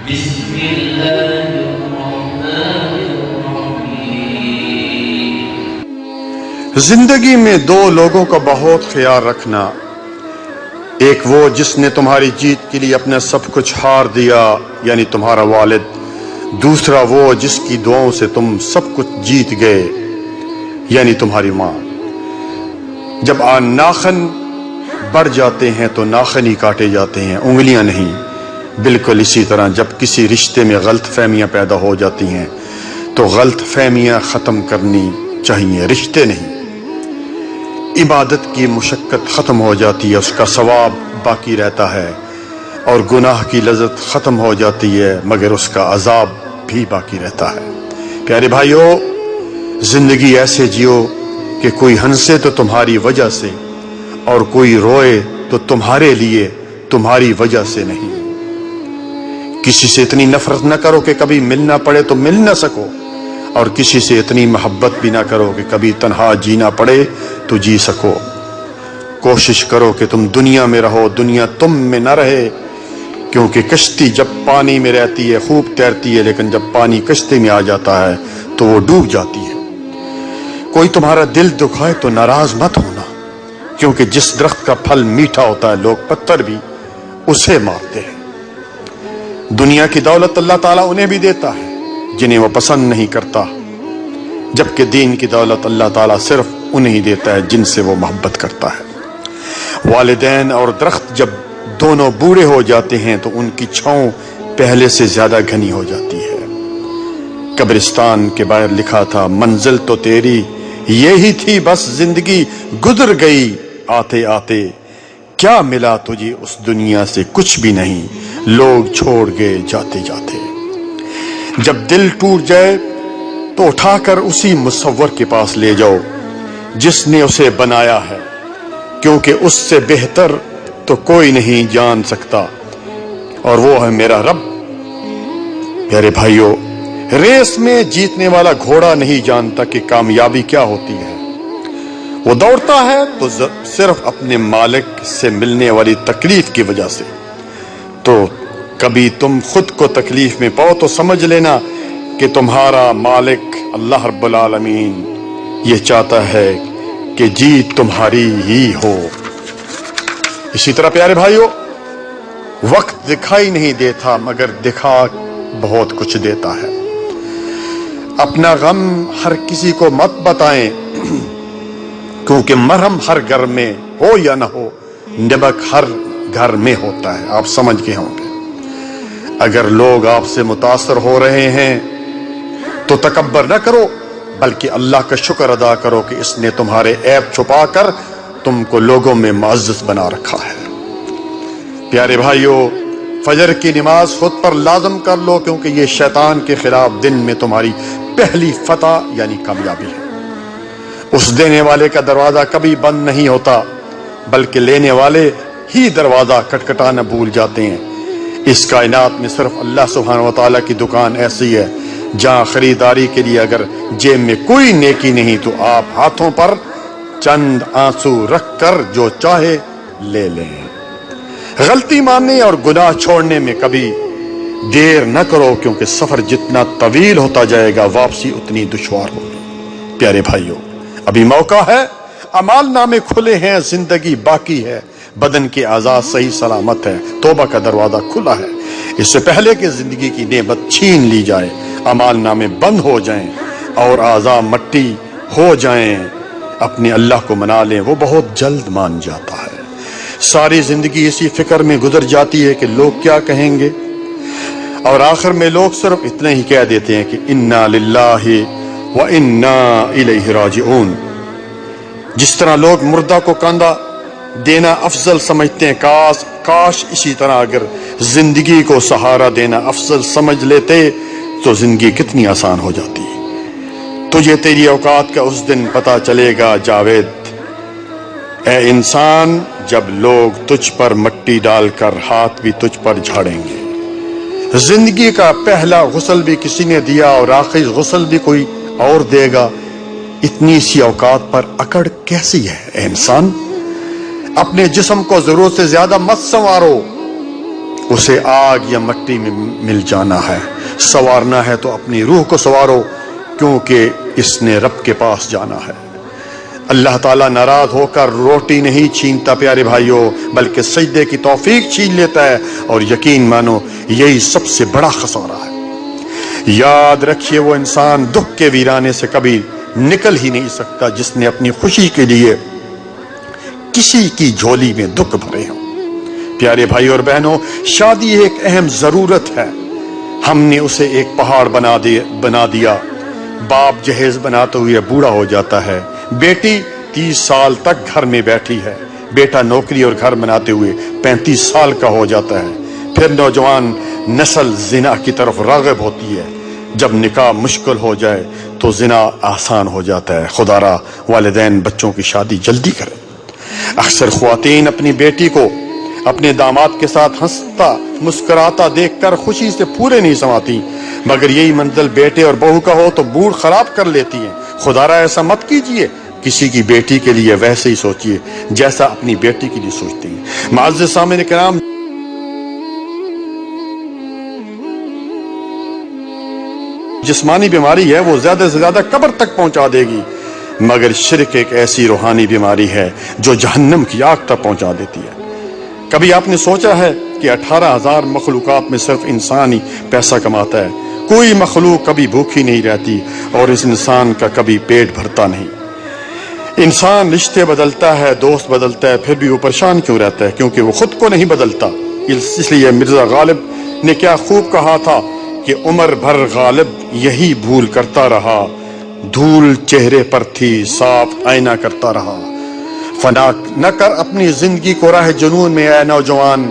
بسم اللہ الرحمن الرحیم۔ زندگی میں دو لوگوں کا بہت خیال رکھنا، ایک وہ جس نے تمہاری جیت کے لیے اپنا سب کچھ ہار دیا یعنی تمہارا والد، دوسرا وہ جس کی دعاؤں سے تم سب کچھ جیت گئے یعنی تمہاری ماں۔ جب ناخن بڑھ جاتے ہیں تو ناخن ہی کاٹے جاتے ہیں، انگلیاں نہیں۔ بالکل اسی طرح جب کسی رشتے میں غلط فہمیاں پیدا ہو جاتی ہیں تو غلط فہمیاں ختم کرنی چاہیے، رشتے نہیں۔ عبادت کی مشقت ختم ہو جاتی ہے، اس کا ثواب باقی رہتا ہے، اور گناہ کی لذت ختم ہو جاتی ہے مگر اس کا عذاب بھی باقی رہتا ہے۔ پیارے بھائیو، زندگی ایسے جیو کہ کوئی ہنسے تو تمہاری وجہ سے اور کوئی روئے تو تمہارے لیے، تمہاری وجہ سے نہیں۔ کسی سے اتنی نفرت نہ کرو کہ کبھی ملنا پڑے تو مل نہ سکو، اور کسی سے اتنی محبت بھی نہ کرو کہ کبھی تنہا جینا پڑے تو جی سکو۔ کوشش کرو کہ تم دنیا میں رہو، دنیا تم میں نہ رہے، کیونکہ کشتی جب پانی میں رہتی ہے خوب تیرتی ہے، لیکن جب پانی کشتی میں آ جاتا ہے تو وہ ڈوب جاتی ہے۔ کوئی تمہارا دل دکھائے تو ناراض مت ہونا، کیونکہ جس درخت کا پھل میٹھا ہوتا ہے لوگ پتھر بھی اسے مارتے ہیں۔ دنیا کی دولت اللہ تعالیٰ انہیں بھی دیتا ہے جنہیں وہ پسند نہیں کرتا، جبکہ دین کی دولت اللہ تعالیٰ صرف انہیں دیتا ہے جن سے وہ محبت کرتا ہے۔ والدین اور درخت جب دونوں بوڑھے ہو جاتے ہیں تو ان کی چھاؤں پہلے سے زیادہ گھنی ہو جاتی ہے۔ قبرستان کے باہر لکھا تھا، منزل تو تیری یہی تھی بس زندگی گزر گئی آتے آتے، کیا ملا تجھے اس دنیا سے؟ کچھ بھی نہیں، لوگ چھوڑ گئے جاتے جاتے۔ جب دل ٹوٹ جائے تو اٹھا کر اسی مصور کے پاس لے جاؤ جس نے اسے بنایا ہے، کیونکہ اس سے بہتر تو کوئی نہیں جان سکتا، اور وہ ہے میرا رب۔ پیارے بھائیو، ریس میں جیتنے والا گھوڑا نہیں جانتا کہ کامیابی کیا ہوتی ہے۔ وہ دوڑتا ہے تو صرف اپنے مالک سے ملنے والی تکلیف کی وجہ سے۔ تو کبھی تم خود کو تکلیف میں پاؤ تو سمجھ لینا کہ تمہارا مالک اللہ رب العالمین یہ چاہتا ہے کہ جیت تمہاری ہی ہو۔ اسی طرح پیارے بھائیو، وقت دکھائی نہیں دیتا مگر دکھا بہت کچھ دیتا ہے۔ اپنا غم ہر کسی کو مت بتائیں، کیونکہ مرہم ہر گھر میں ہو یا نہ ہو، نمک ہر گھر میں ہوتا ہے۔ آپ سمجھ کے ہوں گے۔ اگر لوگ آپ سے متاثر ہو رہے ہیں تو تکبر نہ کرو، بلکہ اللہ کا شکر ادا کرو کہ اس نے تمہارے عیب چھپا کر تم کو لوگوں میں معزز بنا رکھا ہے۔ پیارے بھائیو، فجر کی نماز خود پر لازم کر لو، کیونکہ یہ شیطان کے خلاف دن میں تمہاری پہلی فتح یعنی کامیابی ہے۔ اس دینے والے کا دروازہ کبھی بند نہیں ہوتا، بلکہ لینے والے ہی دروازہ کھٹکھٹانا بھول جاتے ہیں۔ اس کائنات میں صرف اللہ سبحانہ و تعالیٰ کی دکان ایسی ہے جہاں خریداری کے لیے اگر جیب میں کوئی نیکی نہیں تو آپ ہاتھوں پر چند آنسو رکھ کر جو چاہے لے لیں۔ غلطی ماننے اور گناہ چھوڑنے میں کبھی دیر نہ کرو، کیونکہ سفر جتنا طویل ہوتا جائے گا واپسی اتنی دشوار ہوگی۔ پیارے بھائیو، ابھی موقع ہے، اعمال نامے کھلے ہیں، زندگی باقی ہے، بدن کے اعضاء صحیح سلامت ہے، توبہ کا دروازہ کھلا ہے۔ اس سے پہلے کہ زندگی کی نعمت چھین لی جائے، اعمال نامے بند ہو جائیں اور اعضاء مٹی ہو جائیں، اپنے اللہ کو منا لیں، وہ بہت جلد مان جاتا ہے۔ ساری زندگی اسی فکر میں گزر جاتی ہے کہ لوگ کیا کہیں گے، اور آخر میں لوگ صرف اتنا ہی کہہ دیتے ہیں کہ انا للہ و انا الیہ راجعون۔ جس طرح لوگ مردہ کو کاندھا دینا افضل سمجھتے ہیں، کاش اسی طرح اگر زندگی کو سہارا دینا افضل سمجھ لیتے تو زندگی کتنی آسان ہو جاتی۔ تجھے تیری اوقات کا اس دن پتہ چلے گا جاوید، اے انسان، جب لوگ تجھ پر مٹی ڈال کر ہاتھ بھی تجھ پر جھاڑیں گے۔ زندگی کا پہلا غسل بھی کسی نے دیا اور آخری غسل بھی کوئی اور دے گا۔ اتنی سی اوقات پر اکڑ کیسی ہے اے انسان؟ اپنے جسم کو ضرورت سے زیادہ مت سنوارو، اسے آگ یا مٹی میں مل جانا ہے۔ سنوارنا ہے تو اپنی روح کو سنوارو، کیونکہ اس نے رب کے پاس جانا ہے۔ اللہ تعالیٰ ناراض ہو کر روٹی نہیں چھینتا پیارے بھائیوں، بلکہ سجدے کی توفیق چھین لیتا ہے، اور یقین مانو یہی سب سے بڑا خسارہ ہے۔ یاد رکھیے وہ انسان دکھ کے ویرانے سے کبھی نکل ہی نہیں سکتا جس نے اپنی خوشی کے لیے کسی کی جھولی میں دکھ بھرے ہوں۔ پیارے بھائی اور بہنوں، شادی ایک اہم ضرورت ہے، ہم نے اسے ایک پہاڑ بنا دیا۔ باپ جہیز بناتے ہوئے بوڑھا ہو جاتا ہے، بیٹی 30 سال تک گھر میں بیٹھی ہے، بیٹا نوکری اور گھر بناتے ہوئے 35 سال کا ہو جاتا ہے، پھر نوجوان نسل زنا کی طرف راغب ہوتی ہے۔ جب نکاح مشکل ہو جائے تو زنا آسان ہو جاتا ہے۔ خدا را والدین بچوں کی شادی جلدی کریں۔ اکثر خواتین اپنی بیٹی کو اپنے داماد کے ساتھ ہنستا مسکراتا دیکھ کر خوشی سے پورے نہیں سماتی، مگر یہی منزل بیٹے اور بہو کا ہو تو موڈ خراب کر لیتی ہیں۔ خدا را ایسا مت کیجئے، کسی کی بیٹی کے لیے ویسے ہی سوچئے جیسا اپنی بیٹی کے لیے سوچتے ہیں۔ معزز سامعین کرام، جسمانی بیماری ہے وہ زیادہ سے زیادہ قبر تک پہنچا دے گی، مگر شرک ایک ایسی روحانی بیماری ہے جو جہنم کی آگ تک پہنچا دیتی ہے۔ کبھی آپ نے سوچا ہے کہ 18,000 مخلوقات میں صرف انسان ہی پیسہ کماتا ہے؟ کوئی مخلوق کبھی بھوکی نہیں رہتی اور اس انسان کا کبھی پیٹ بھرتا نہیں۔ انسان رشتے بدلتا ہے، دوست بدلتا ہے، پھر بھی وہ پریشان کیوں رہتا ہے؟ کیونکہ وہ خود کو نہیں بدلتا۔ اس لیے مرزا غالب نے کیا خوب کہا تھا کہ عمر بھر غالب یہی بھول کرتا رہا، دھول چہرے پر تھی صاف آئینہ کرتا رہا۔ فنا نہ کر اپنی زندگی کو راہ جنون میں اے نوجوان،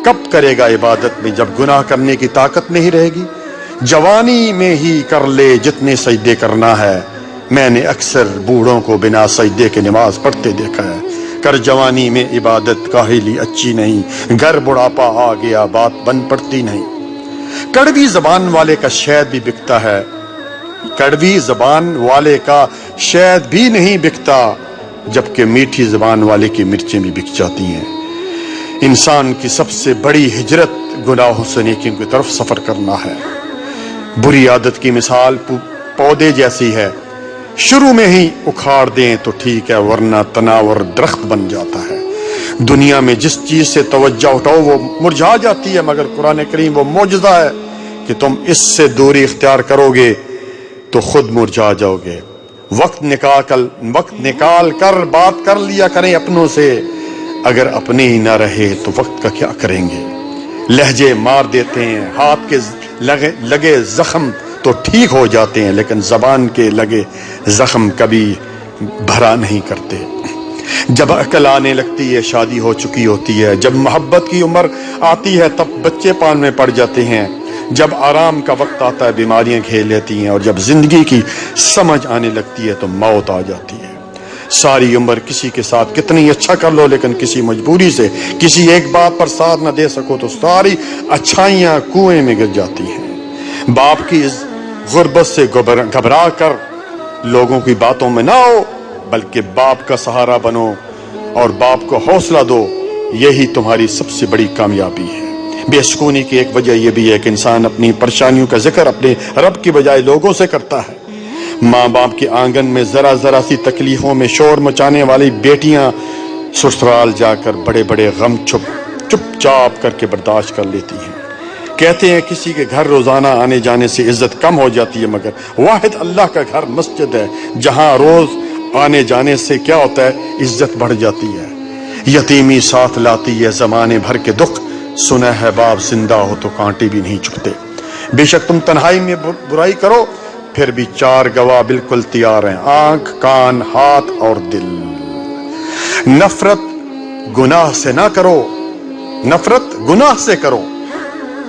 کب کرے گا عبادت میں جب گناہ کرنے کی طاقت نہیں رہے گی؟ جوانی میں ہی کر لے جتنے سجدے کرنا ہے، میں نے اکثر بوڑھوں کو بنا سجدے کے نماز پڑھتے دیکھا ہے۔ کر جوانی میں عبادت کاہلی اچھی نہیں، گر بڑھاپا آ گیا بات بن پڑتی نہیں۔ کڑوی زبان والے کا شہد بھی بکتا ہے، کڑوی زبان والے کا شہد بھی نہیں بکتا، جبکہ میٹھی زبان والے کی مرچیں بھی بک جاتی ہیں۔ انسان کی سب سے بڑی ہجرت گناہوں سے نیکیوں کی طرف سفر کرنا ہے۔ بری عادت کی مثال پودے جیسی ہے، شروع میں ہی اکھاڑ دیں تو ٹھیک ہے، ورنہ تناور درخت بن جاتا ہے۔ دنیا میں جس چیز سے توجہ اٹھاؤ وہ مرجھا جاتی ہے، مگر قرآن کریم وہ معجزہ ہے کہ تم اس سے دوری اختیار کرو گے تو خود مرجھا جاؤ گے۔ وقت نکال کر بات کر لیا کریں اپنوں سے، اگر اپنے ہی نہ رہے تو وقت کا کیا کریں گے؟ لہجے مار دیتے ہیں، ہاتھ کے لگے زخم تو ٹھیک ہو جاتے ہیں، لیکن زبان کے لگے زخم کبھی بھرا نہیں کرتے۔ جب عقل آنے لگتی ہے شادی ہو چکی ہوتی ہے، جب محبت کی عمر آتی ہے تب بچے پان میں پڑ جاتے ہیں، جب آرام کا وقت آتا ہے بیماریاں گھیر لیتی ہیں، اور جب زندگی کی سمجھ آنے لگتی ہے تو موت آ جاتی ہے۔ ساری عمر کسی کے ساتھ کتنی اچھا کر لو، لیکن کسی مجبوری سے کسی ایک بات پر ساتھ نہ دے سکو تو ساری اچھائیاں کنویں میں گر جاتی ہیں۔ باپ کی اس غربت سے گھبرا کر لوگوں کی باتوں میں نہ ہو، بلکہ باپ کا سہارا بنو اور باپ کو حوصلہ دو، یہی تمہاری سب سے بڑی کامیابی ہے۔ بے سکونی کی ایک وجہ یہ بھی ہے کہ انسان اپنی پریشانیوں کا ذکر اپنے رب کی بجائے لوگوں سے کرتا ہے۔ ماں باپ کے آنگن میں ذرا ذرا سی تکلیفوں میں شور مچانے والی بیٹیاں سسرال جا کر بڑے بڑے غم چپ چاپ کر کے برداشت کر لیتی ہیں۔ کہتے ہیں کسی کے گھر روزانہ آنے جانے سے عزت کم ہو جاتی ہے، مگر واحد اللہ کا گھر مسجد ہے جہاں روز آنے جانے سے کیا ہوتا ہے؟ عزت بڑھ جاتی ہے۔ یتیمی ساتھ لاتی ہے زمانے بھر کے دکھ، سنا ہے باپ زندہ ہو تو کانٹے بھی نہیں چبھتے۔ بے شک تم تنہائی میں برائی کرو، پھر بھی 4 گواہ بالکل تیار ہیں، آنکھ، کان، ہاتھ اور دل۔ نفرت گناہ سے نہ کرو، نفرت گناہ سے کرو،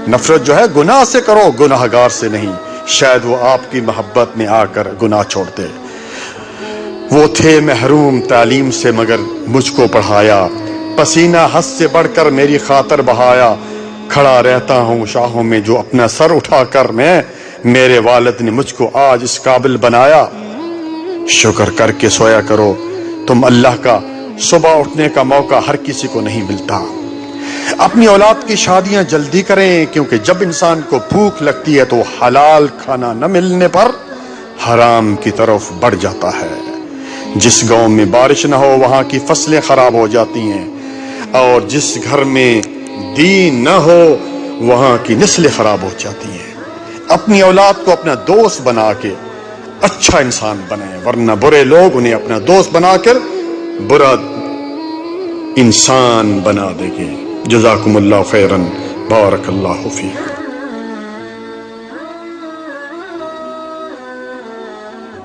نفرت جو ہے گناہ سے کرو، گناہگار سے نہیں، شاید وہ آپ کی محبت میں آ کر گناہ چھوڑ دے۔ وہ تھے محروم تعلیم سے مگر مجھ کو پڑھایا، پسینہ حد سے بڑھ کر میری خاطر بہایا، کھڑا رہتا ہوں شاہوں میں جو اپنا سر اٹھا کر میں، میرے والد نے مجھ کو آج اس قابل بنایا۔ شکر کر کے سویا کرو، تم اللہ کا صبح اٹھنے کا موقع ہر کسی کو نہیں ملتا۔ اپنی اولاد کی شادیاں جلدی کریں، کیونکہ جب انسان کو بھوک لگتی ہے تو حلال کھانا نہ ملنے پر حرام کی طرف بڑھ جاتا ہے۔ جس گاؤں میں بارش نہ ہو وہاں کی فصلیں خراب ہو جاتی ہیں، اور جس گھر میں دین نہ ہو وہاں کی نسلیں خراب ہو جاتی ہیں۔ اپنی اولاد کو اپنا دوست بنا کے اچھا انسان بنائیں، ورنہ برے لوگ انہیں اپنا دوست بنا کر برا انسان بنا دیں گے۔ جزاکم اللہ خیرن، بارک اللہ فیکم۔